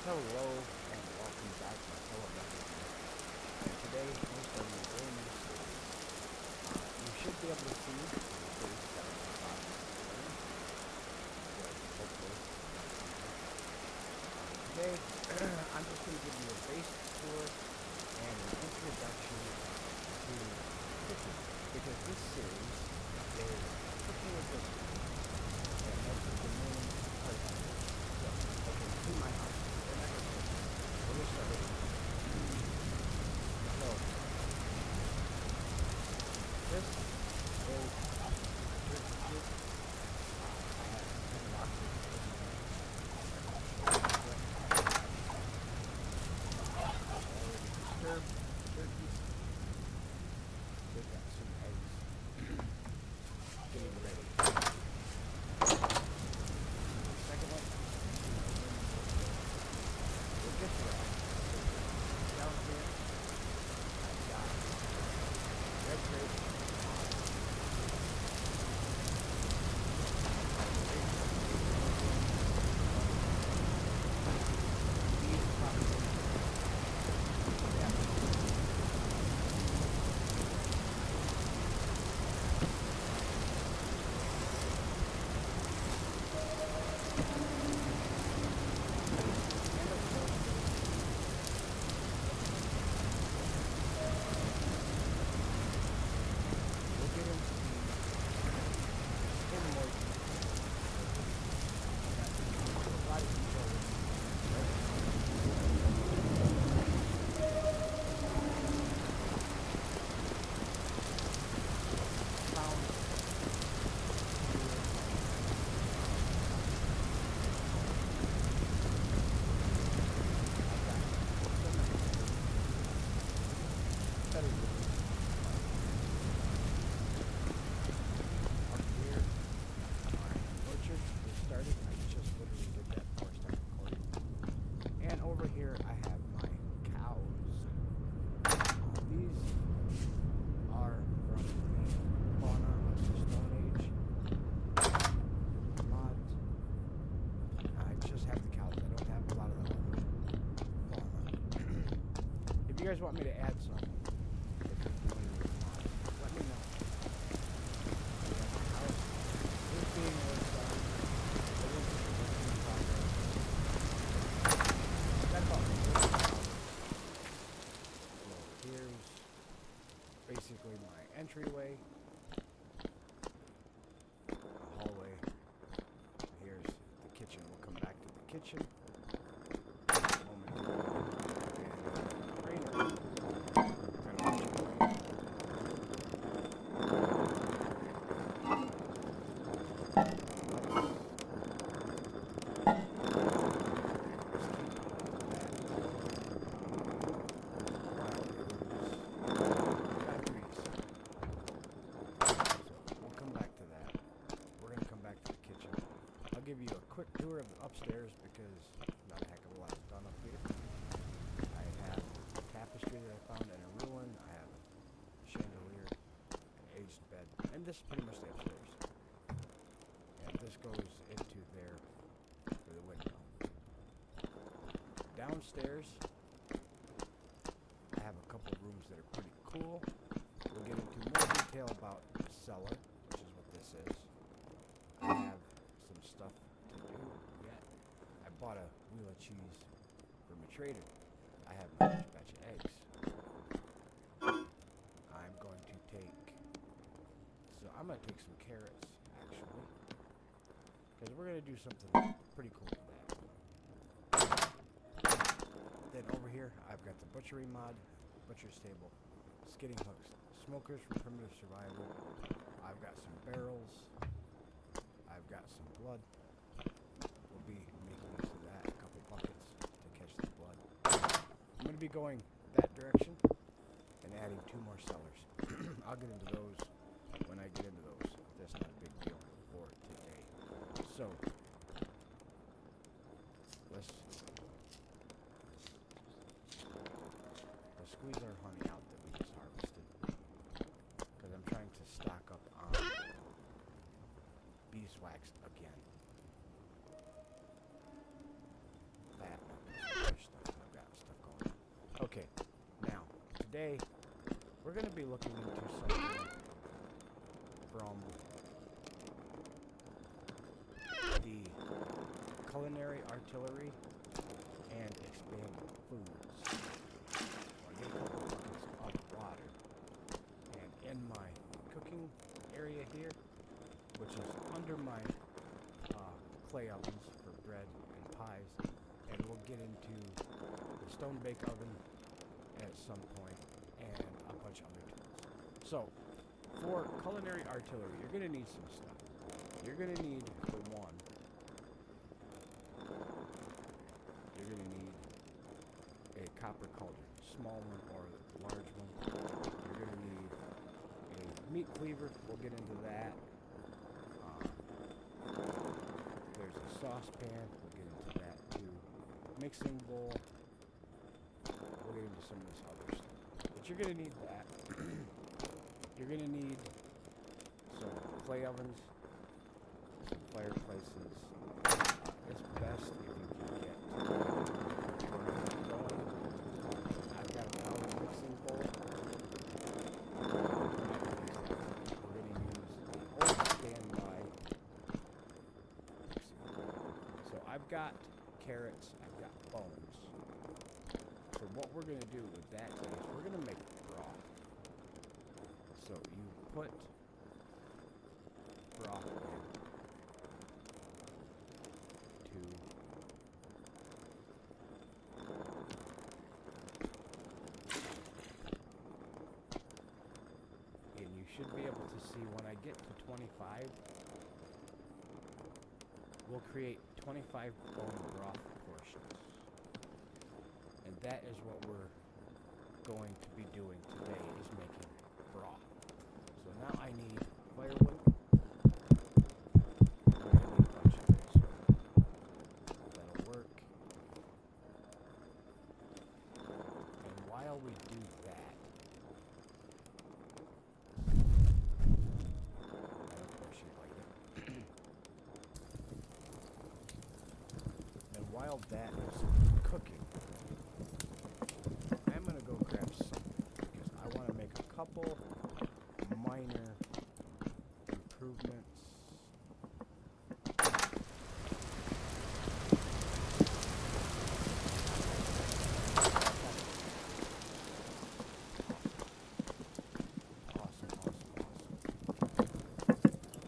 Hello and welcome back to my fellow resident. Today we're starting a brand new series. You should be able to see the face down at the bottom of the screen. Good, hopefully. Today I'm just going to give you a basic tour and an introduction to cooking because this series is cooking with this one. And that's the main part of it. So, okay, to my house. We're not going to cook. We're going to start with so, this is turkey soup. I have 10 boxes in already disturbed turkeys. They've got some eggs getting ready. Second one, we'll get to that. Down here, I've got red grapes. These probably, yeah. And of course, we'll get into the skin moisture. A lot of people found better reviews up here. My orchard is started. I just literally did that before I started recording. And over here I have my cows. These are from the fauna of the Stone Age mod. I just have the cows. I don't have a lot of the other fauna. If you guys want me to add some, if you're familiar with mods, let me know. Yeah, my house is being worked on. It is a work in progress. That about it. So here's basically my entryway, a hallway. Here's the kitchen. We'll come back to the kitchen momentarily. And granary. Got a bunch of grain. We'll come back to that. We're going to come back to the kitchen. I'll give you a quick tour of the upstairs because not a heck of a lot is done up here. I have a tapestry that I found in a ruin. I have a chandelier, an aged bed, and this is pretty much the upstairs. And this goes into there through the window. Downstairs, I have a couple of rooms that are pretty cool. We'll get into more detail about the cellar, which is what this is. I have some stuff to do yet. I bought a wheel of cheese from a trader. I have my first batch of eggs. I'm going to take some carrots, actually, because we're going to do something pretty cool with that. Then over here, I've got the butchery mod, butcher's table, skidding hooks, smokers for primitive survival. I've got some barrels. I've got some blood. We'll be making use of that, a couple buckets to catch the blood. I'm going to be going that direction and adding 2 more cellars. I'll get into those when I get into those. That's not a big deal for today. So, let's squeeze our honey out that we just harvested. Because I'm trying to stock up on beeswax again. That today we're going to be looking into something from the culinary artillery and expanded foods. I get a couple buckets of water, and in my cooking area here, which is under my clay ovens for bread and pies, and we'll get into the stone bake oven at some point and a bunch of other tools. So, for culinary artillery, you're going to need some stuff. You're going to need, for one, you're going to need a copper cauldron, small one or large one. You're going to need a meat cleaver. We'll get into that. There's a saucepan. We'll get into that too. Mixing bowl. We'll get into some of this other stuff. But you're going to need that. You're going to need some clay ovens, some fireplaces. It's best if you can get going. I've got a power mixing bowl. We're going to use the old standby mixing bowl. So I've got carrots, I've got bones. So what we're going to do with that is we're going to make broth. So you put broth in to and you should be able to see when I get to 25, we'll create 25 bone broth portions. And that is what we're going to be doing today, is making broth. So now I need firewood. I'm going to need a bunch of it, so that'll work. And while we do that, and of course you like it. And while that is cooking, I'm going to go grab something because I want to make a couple minor improvements. Awesome.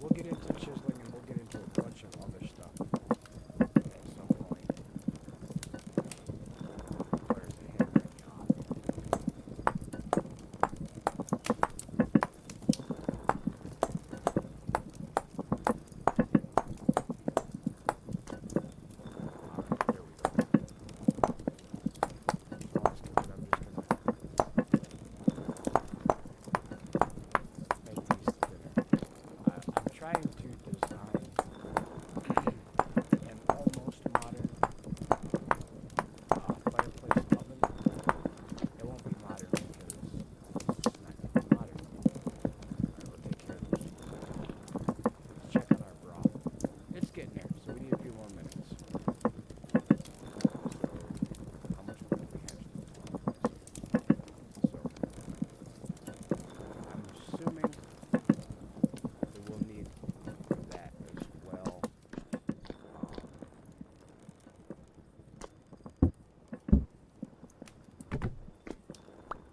We'll get into chiseling and we'll get into a bunch of other stuff at some point. Where's the handbrake on? Alright, there we go. That's good. I'm just gonna make these thinner. I'm trying to design an almost modern fireplace oven. It won't be modern because it's not going to be modern. Alright, we'll take care of this. Let's check on our broth. It's getting there, so we need a few more minutes. So, how much wood do we have? So, I'm assuming that we'll need that as well.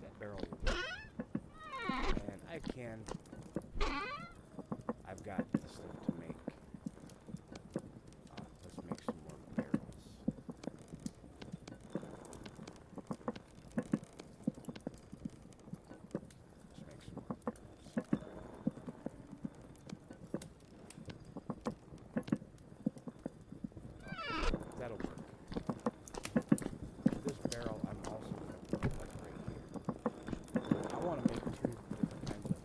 That barrel will work. And I've got the stuff to make. Let's make some more barrels. Let's make some more barrels. That'll work. This barrel I'm also going to put like right here. I want to make two different kinds of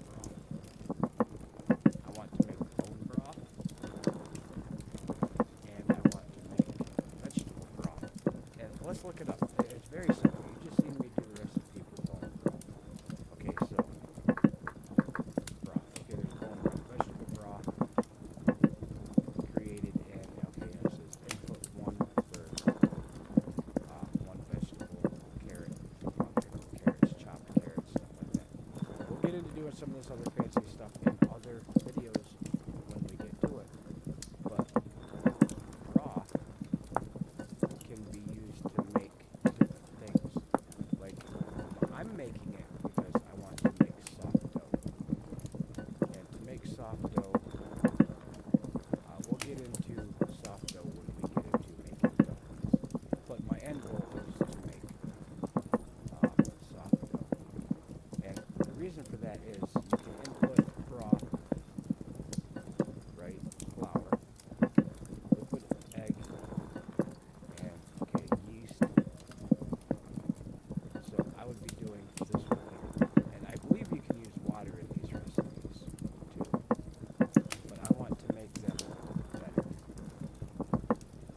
broth. I want to make bone broth, and I want to make vegetable broth. And let's look it up. It's very simple. You just seen me do the recipe for bone broth. Okay, so broth. Okay, there's bone broth, vegetable broth created in. Okay, it says input one for one vegetable, carrot, pickled carrots, chopped some of this other fancy stuff in other videos when we get to it. But broth can be used to make different things. Like, I'm making it because I want to make soft dough. And to make soft dough, we'll get into soft dough when we get into making dumplings. But my end goal is to make soft dough. And the reason for that is you can input broth, right, flour, liquid egg, and yeast. So I would be doing this one here. And I believe you can use water in these recipes too. But I want to make them better.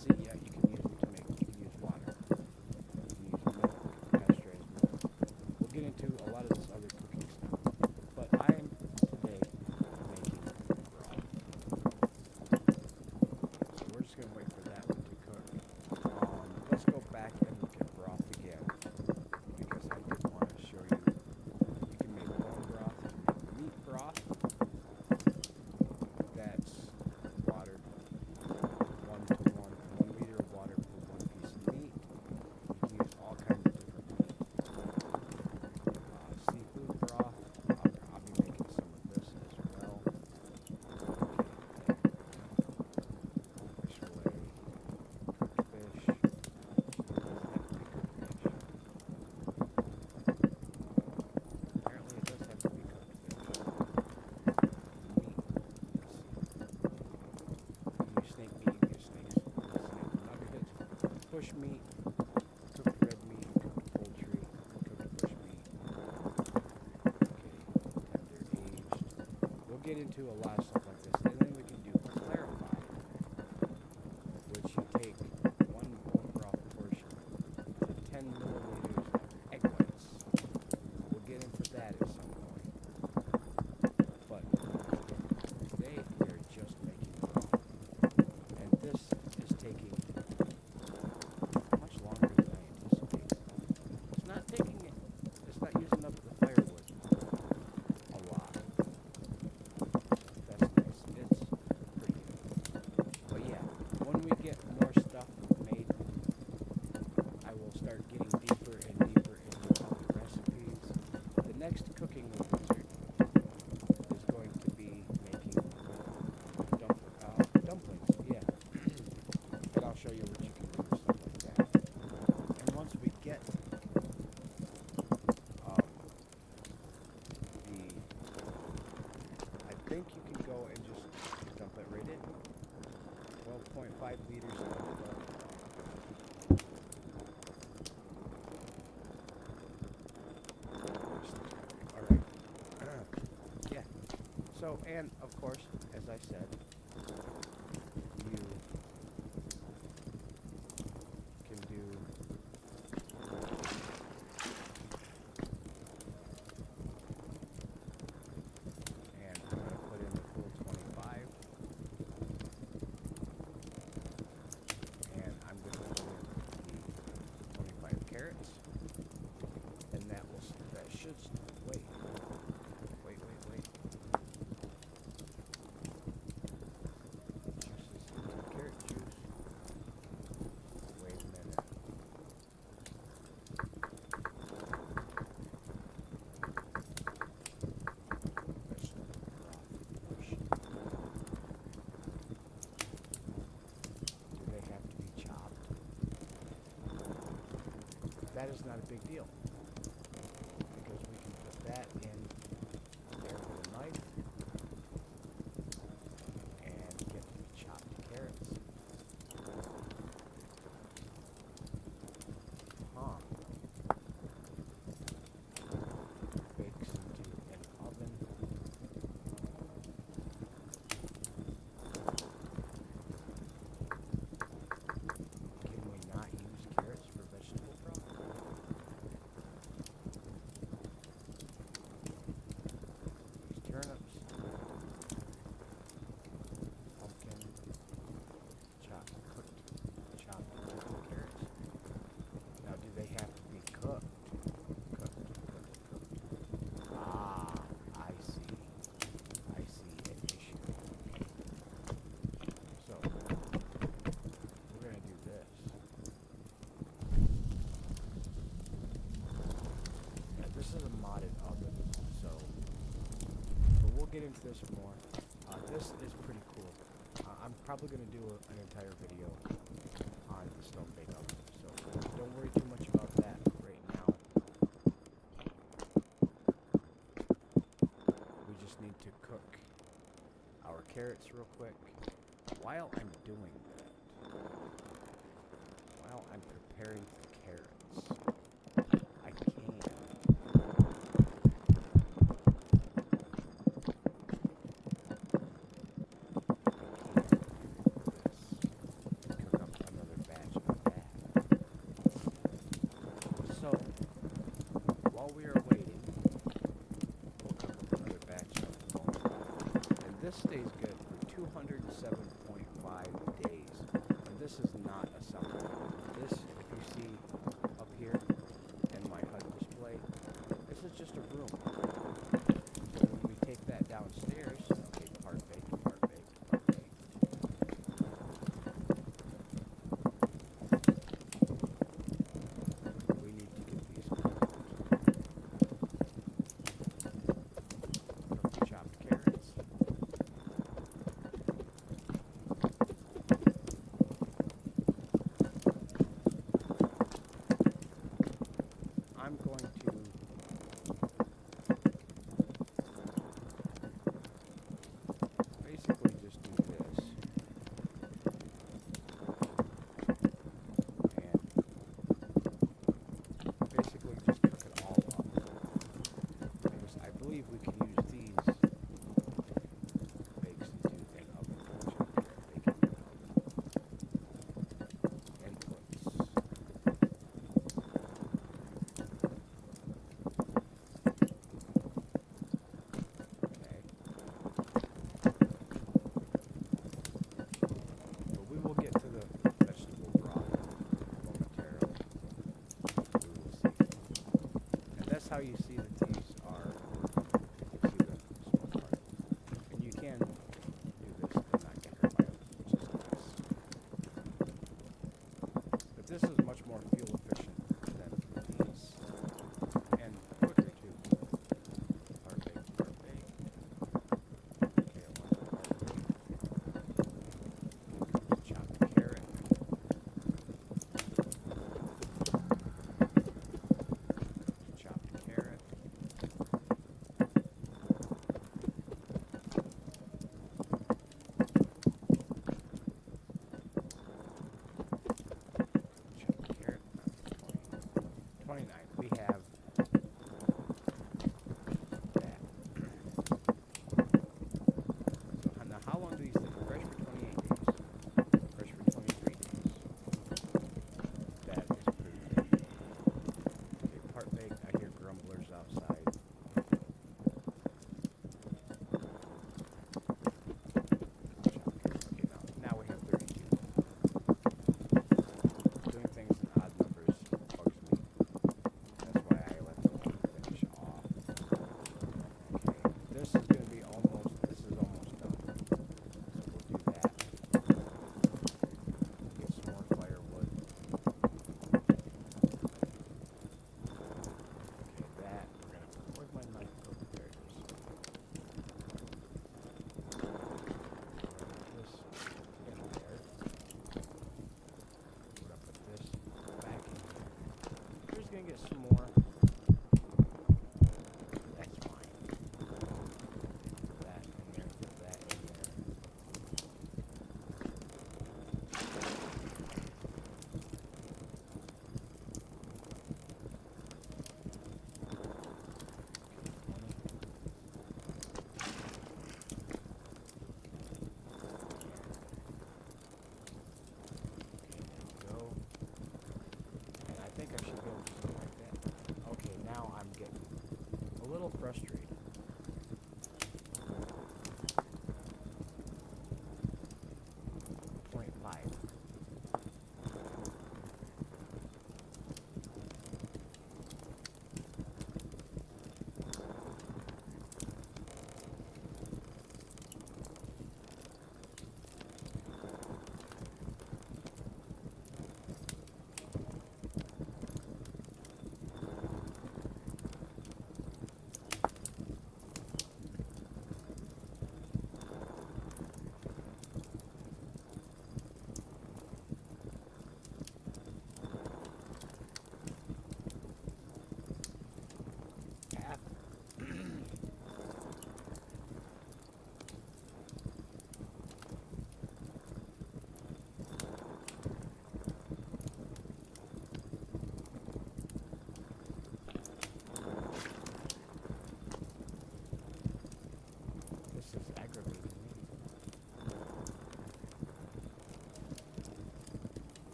See, yeah, you can use water. You can use milk, pasteurized milk. We'll get into a lot of this other cooking stuff. But I am today making broth. So we're just going to wait for that one to cook. Let's go back and look at broth again, because I did want to show you. You can make bone broth, you can make meat broth. That's watered 1 to 1 liter of water for 1 piece of meat. You can use all kinds of different meat. Seafood broth, I'll be making some of this as well. Fish fillet, cooked fish. It doesn't have to be cooked fish. Apparently it does have to be cooked fish. Meat, let's see. You use snake meat, you use snake nuggets, bush meat, cooked red meat, cooked poultry, cooked bush meat. Tender aged. We'll get into a lot of stuff like this, and then we can do clarified, which you take 1 bone broth portion to 10 milliliters of egg whites. We'll get into that at some point. But today we're just making broth. And this is taking much longer than I anticipated. It's not using up the firewood a lot. That's nice. It's pretty good. But yeah, when we get more stuff made, I will start getting deeper and deeper into other recipes. The next cooking wizard is going to be making dumplings, yeah. And I'll show you what you can do with stuff like that. And once we get I think you can go and just dump it right in. 12.5 liters of Alright. Yeah. So, and of course, as I said, you can do and I'm going to put in the full 25, and I'm going to put in the 25 carrots, and that should, wait, juices, carrot juice, wait a minute. Do they have to be chopped? That is not a big deal, because we can put that in there with a knife and get the chopped carrots. Bakes into an oven. Can we not use carrots for vegetable broth? get into this more. This is pretty cool. I'm probably going to do an entire video on the stone bake oven, so don't worry too much about that right now. We just need to cook our carrots real quick. While I'm doing that, while I'm preparing the carrots, I can cook up another batch of that. So, while we are waiting, we'll cook up another batch of bone broth. And this stays good for 207.5 days. And this is not a supplement. This, if you see up here in my HUD display, this is just a room. So when we take that downstairs, okay, part baked, part baked, part baked. We need to get these cooked. Cook the chopped carrots. I'm going to basically just do this and basically just cook it all up, because I believe we can use these bakes to do thing up in the chopped carrot baking inputs. Okay. But we will get to the vegetable broth momentarily. We will see. And that's how you see that these are working. You see the smoke part. And you can do this and not get hurt by it, which is nice. But this is much more fuel efficient than these. And quicker too. Part baked, part baked. Okay, I want the part baked. Chopped carrot. Chopped carrot.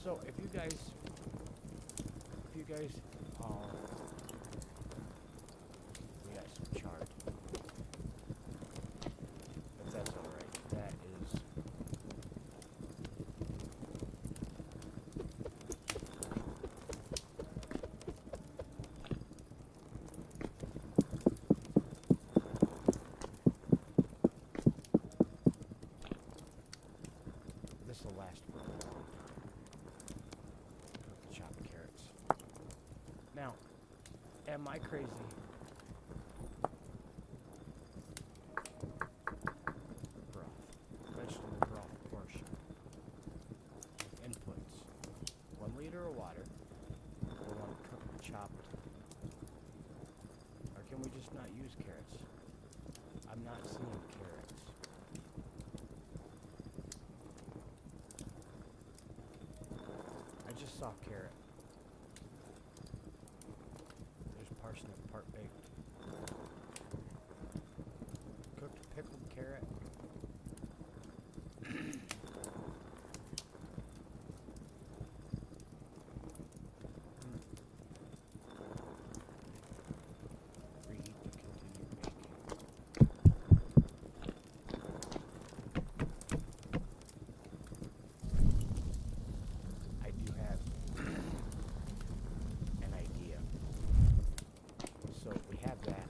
So if you guys, we got some chard, but that's all right. That is. This will last for a long time. Chopped carrots. Now, am I crazy? Broth. Vegetable broth portion. Inputs. 1 liter of water. We'll want cooked chopped. Or can we just not use carrots? I'm not seeing carrots. I just saw carrot. There's parsnip, part baked. Cooked pickled carrot. Reheat to continue baking. I do have an idea. So we have that.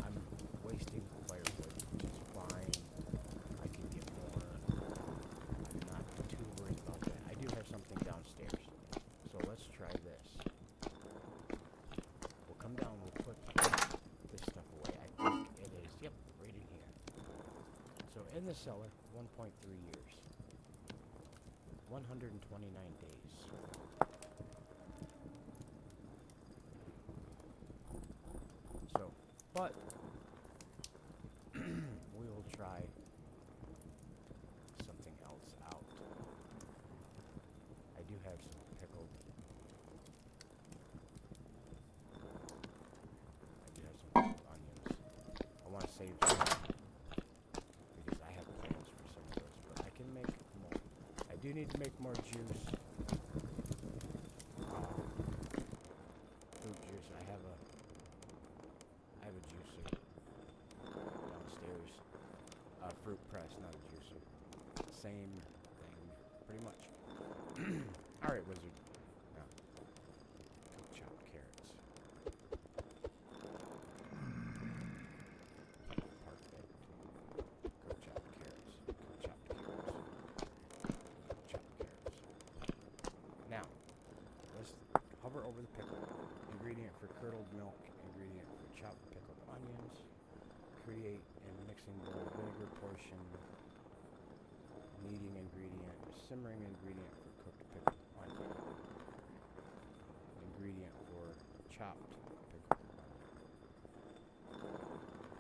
I'm wasting firewood, which is fine. I can get more. I'm not too worried about that. I do have something downstairs. So let's try this. We'll come down, we'll put this stuff away. I think it is, yep, right in here. So in the cellar, 1.3 years. 129 days. So, but we will try something else out. I do have some pickled. Onions. I want to save some because I have plans for some of those, but I can make more. I do need to make more juice. Fruit juice. I have a juicer downstairs. Fruit press, not a juicer. Same thing, pretty much. All right, wizard. Now, chopped carrots. Perfect. Go chopped carrots. Go chopped carrots. Chopped carrots. Now, let's hover over the pickle. Ingredient for curdled milk. Ingredient for chopped pickled onions. Create in mixing bowl. Vinegar portion. Kneading ingredient. Simmering ingredient for cooked pickled onion. Ingredient for chopped pickled onion.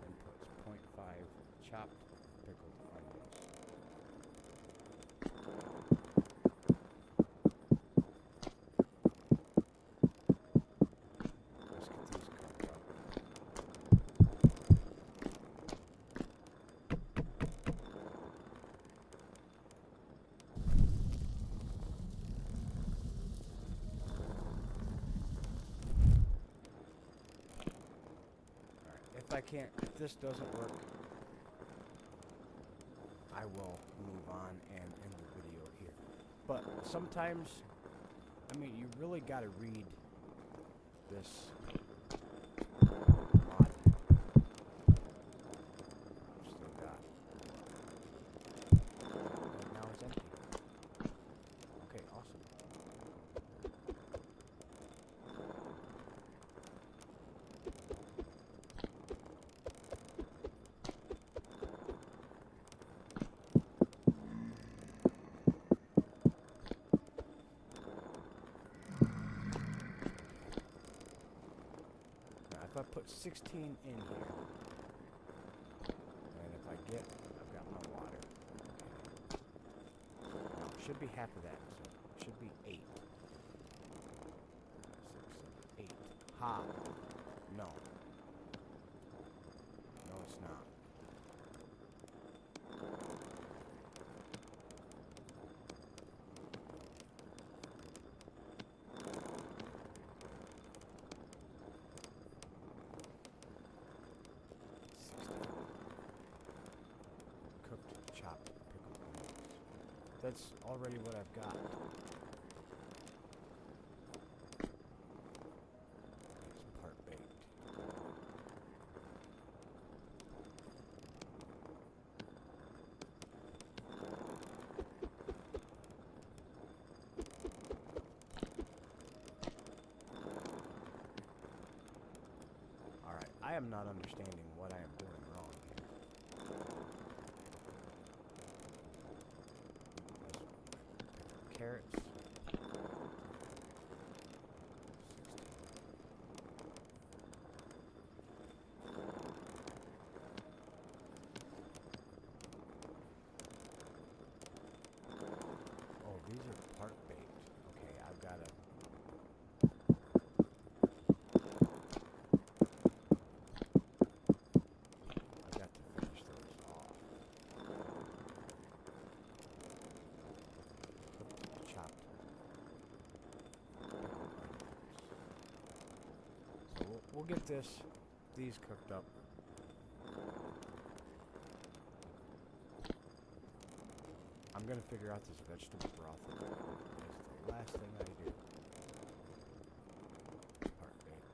Inputs 0.5 chopped pickled onions. Let's get these cooked up. If this doesn't work, I will move on and end the video here. But sometimes, I mean, you really got to read this mod. Still got. And now it's empty. Okay, awesome. If I put 16 in here, and if I've got my water. Now, it should be half of that, so it should be 8. 6, 7, 8. Ha! No. No, it's not. that's already what I've got. It's part baked. Alright, I am not understanding what I am doing wrong here. Carrots. 16. Oh, these are part baked. Okay, I've got to... finish those off. Chopped. So we'll get these cooked up. I'm gonna figure out this vegetable broth. It's the last thing I do. Part baked.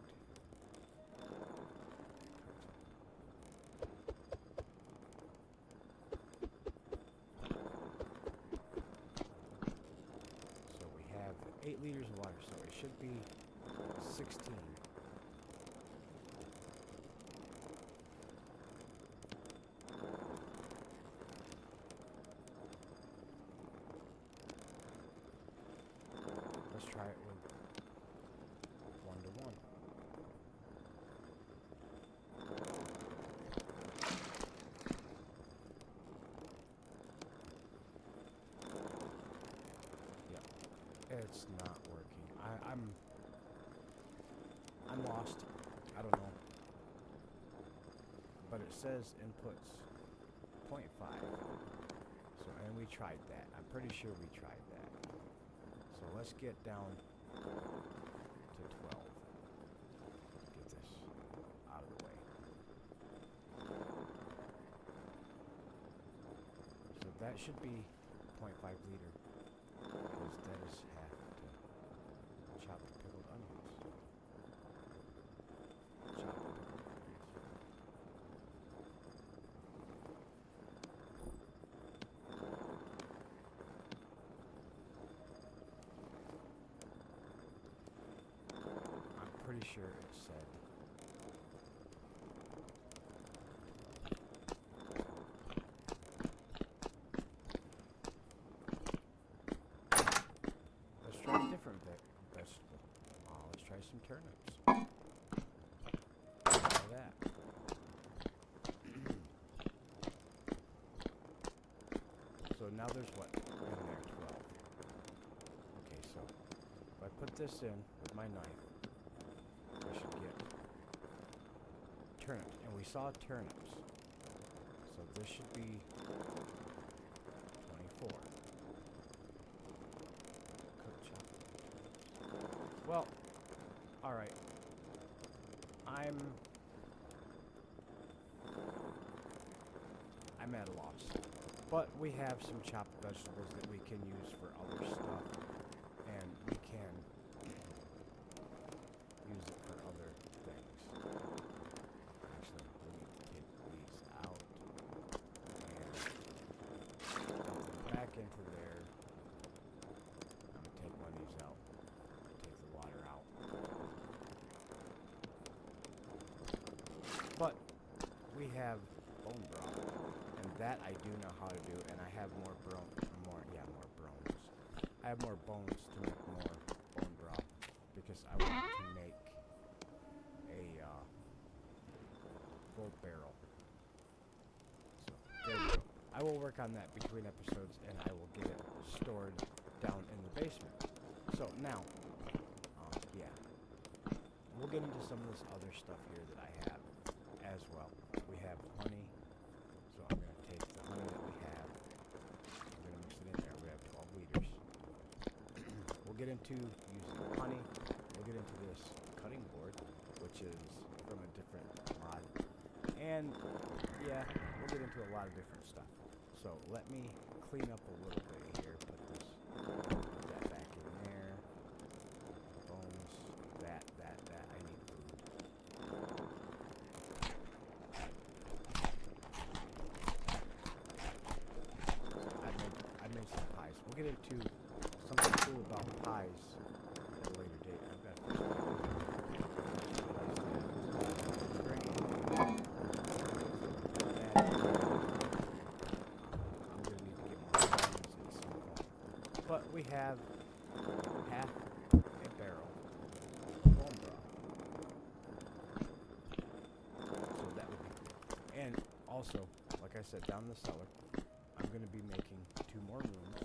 So we have 8 liters of water, so it should be 16. Let's try it with 1 to 1. Yep, it's not working. I'm lost. I don't know. But it says inputs 0.5. So, and we tried that. I'm pretty sure we tried that. So let's get down to 12. Get this out of the way. So that should be 0.5 liter, because that is half to chopped pickled onions. Chopped pickled onions. Pretty sure it said let's try a different vegetable. Let's try some turnips. Try that. So now there's what in there? 12. Okay, so if I put this in with my knife, I should get turnips, and we saw turnips, so this should be 24. Cooked chocolate. Well, alright, I'm at a loss, but we have some chopped vegetables that we can use for other stuff, and we can use it for other things. Actually, let me get these out and dump them back into there. I'm gonna take one of these out. Take the water out. But we have bone broth, and that I do know how to do, and I have more bones. I have more bones to make more bone broth, because I want to make a full barrel. So there we go. I will work on that between episodes, and I will get it stored down in the basement. So now, yeah, we'll get into some of this other stuff here that I have as well. We have honey, so I'm going to take the honey that we have. I'm going to mix it in there. We have 12 liters. We'll get into using honey. We'll get into this cutting board, which is from a different mod. And, yeah, we'll get into a lot of different stuff. So let me clean up a little bit here, put have half a barrel of bone broth. So that would be cool. And also, like I said, down in the cellar, I'm going to be making 2 more rooms.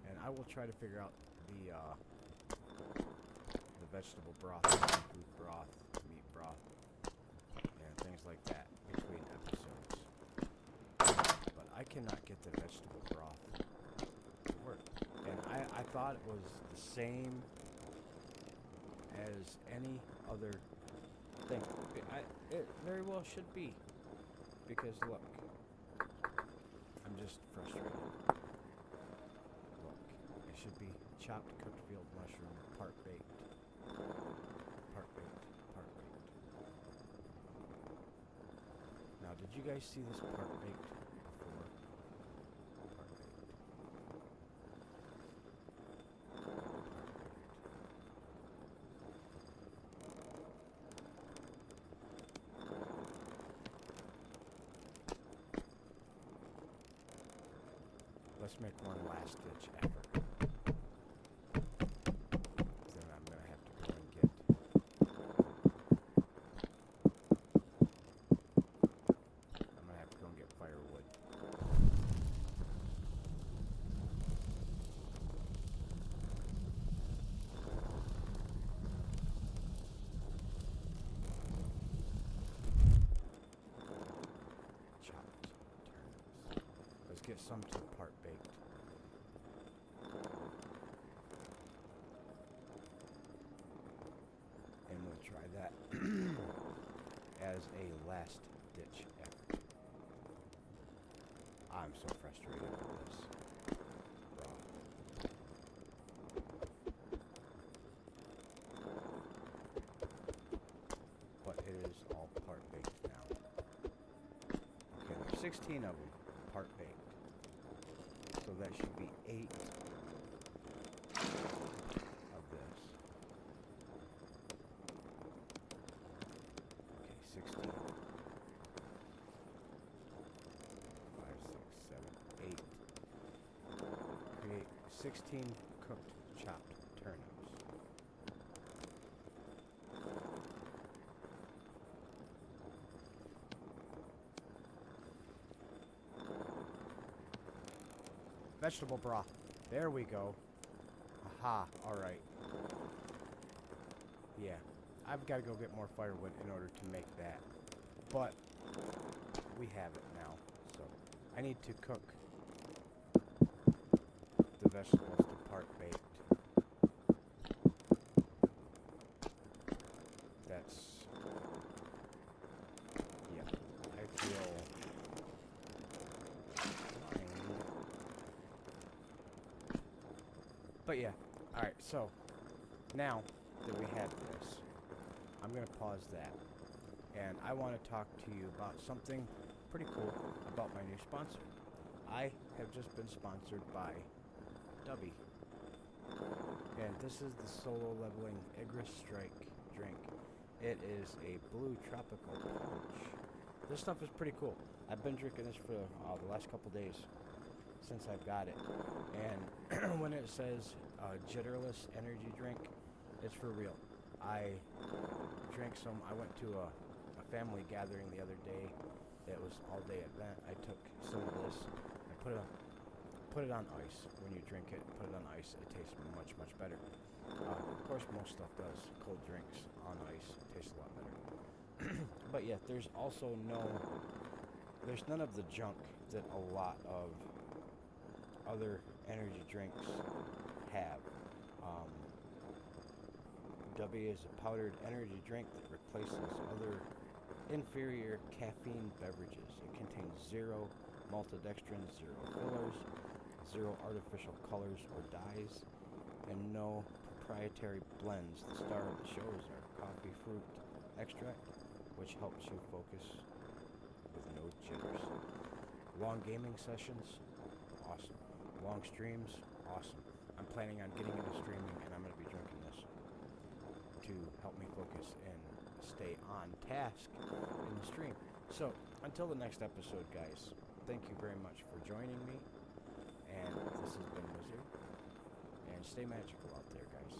And I will try to figure out the vegetable broth, seafood broth, meat broth, and things like that between episodes. But I cannot get the vegetable broth to work. And I thought it was the same as any other thing. It very well should be. Because look, I'm just frustrated. Look, it should be chopped cooked field mushroom, part baked. Part baked, part baked. Now, did you guys see this part baked before? Part baked. Let's make one last ditch effort. Then I'm gonna have to go and get. I'm gonna have to go and get firewood. Chopped turnips. Let's get some to part baked. And we'll try that as a last ditch effort. I'm so frustrated with this broth. But it is all part baked now. Okay, there's 16 of them part baked. So that should be 8 of this. Okay, 16. 5, 6, 7, 8. Create 16 cooked chopped turnips. Vegetable broth. There we go. Aha, alright. Yeah, I've got to go get more firewood in order to make that. But we have it now. So I need to cook the vegetables to part baked. That's, yeah, I feel fine. But yeah, alright, so now that we have this, I'm going to pause that. And I want to talk to you about something pretty cool about my new sponsor. I have just been sponsored by Dubby. And this is the Solo Leveling Igris Strike drink. It is a blue tropical punch. This stuff is pretty cool. I've been drinking this for the last couple days since I've got it. And when it says jitterless energy drink, it's for real. I drank some. I went to a family gathering the other day. It was all day event. I took some of this and put it on ice. When you drink it, put it on ice. It tastes much better. Of course, most stuff does. Cold drinks on ice taste a lot better. But yeah, there's none of the junk that a lot of other energy drinks have. W is a powdered energy drink that replaces other inferior caffeine beverages. It contains 0 maltodextrin, 0 fillers, 0 artificial colors or dyes, and no proprietary blends. The star of the show is our coffee fruit extract, which helps you focus with no jitters. Long gaming sessions, awesome. Long streams, awesome. I'm planning on getting into streaming, and I'm going to be drinking this to help me focus and stay on task in the stream. So, until the next episode, guys, thank you very much for joining me. And this has been Wizard. And stay magical out there, guys.